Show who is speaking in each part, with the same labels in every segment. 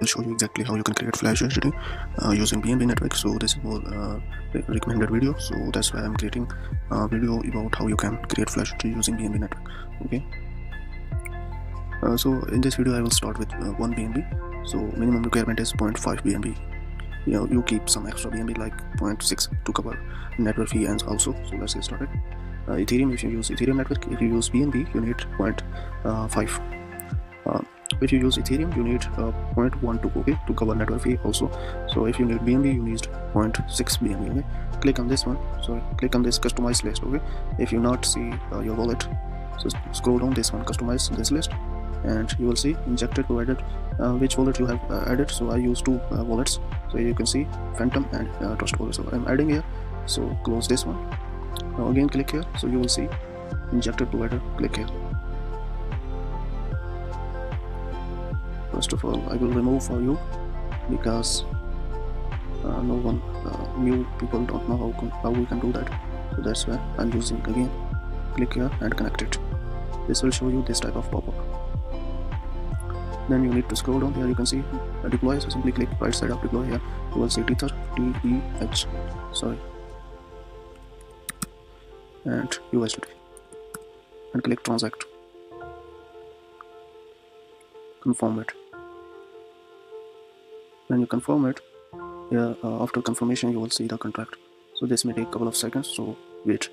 Speaker 1: will show you exactly how you can create Flash USDT using BNB network. So this is more recommended video, so that's why I'm creating a video about how you can create Flash USDT using BNB network. Okay. So in this video I will start with 1 BNB. So minimum requirement is 0.5 BNB. You keep some extra BNB like 0.6 to cover network fee and also. So let's get started. Ethereum, if you use Ethereum network, if you use BNB you need 0.5. If you use Ethereum you need 0.12, okay, to cover network fee also. So if you need BNB you need 0.6 BNB. Okay, click on this one. So click on this customize list. Okay, if you not see your wallet, so scroll down this one, customize this list, and you will see injected provided which wallet you have added. So I use two wallets, so you can see Phantom and Trust Wallet. So I'm adding here, so close this one. Now again click here, so you will see injected provider. Click here. First of all I will remove for you because no one new people don't know how we can do that, so that's why I'm using again. Click here and connect it. This will show you this type of pop-up. Then you need to scroll down here, you can see deploy, so simply click right side of deploy here. You will see Tether, TEH, sorry, and USDT, and click transact. Confirm it. When you confirm it, here after confirmation you will see the contract. So this may take a couple of seconds, so wait.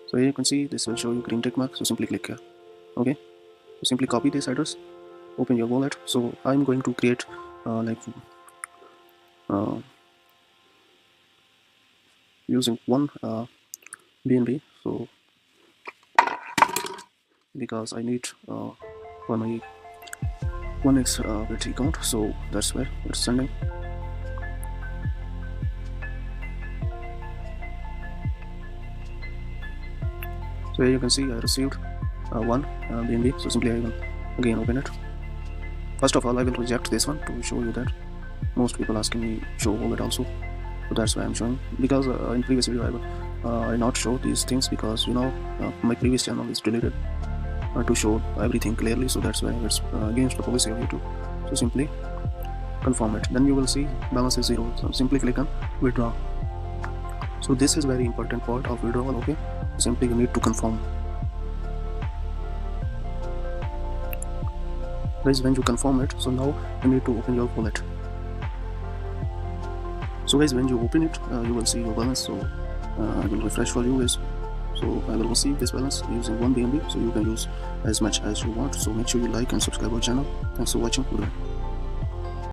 Speaker 1: So here you can see this will show you green tick mark, so simply click here. Okay, so simply copy this address, open your wallet. So I'm going to create using one BNB, so because I need for my 1x battery count, so that's why it's sending. So here you can see I received one BNB, so simply I will again open it. First of all I will reject this one to show you that most people asking me show wallet also, so that's why I'm showing, because in previous video I not show these things because my previous channel is deleted to show everything clearly, so that's why it's against the policy of YouTube. So simply confirm it, then you will see balance is 0, so simply click on withdraw. So this is very important part of withdrawal. Okay, simply you need to confirm. Guys, when you confirm it, so now you need to open your wallet. So guys, when you open it you will see your balance. So I will refresh for you guys. So I will receive this balance using 1 BNB, so you can use as much as you want. So make sure you like and subscribe our channel. Thanks for watching. Goodbye.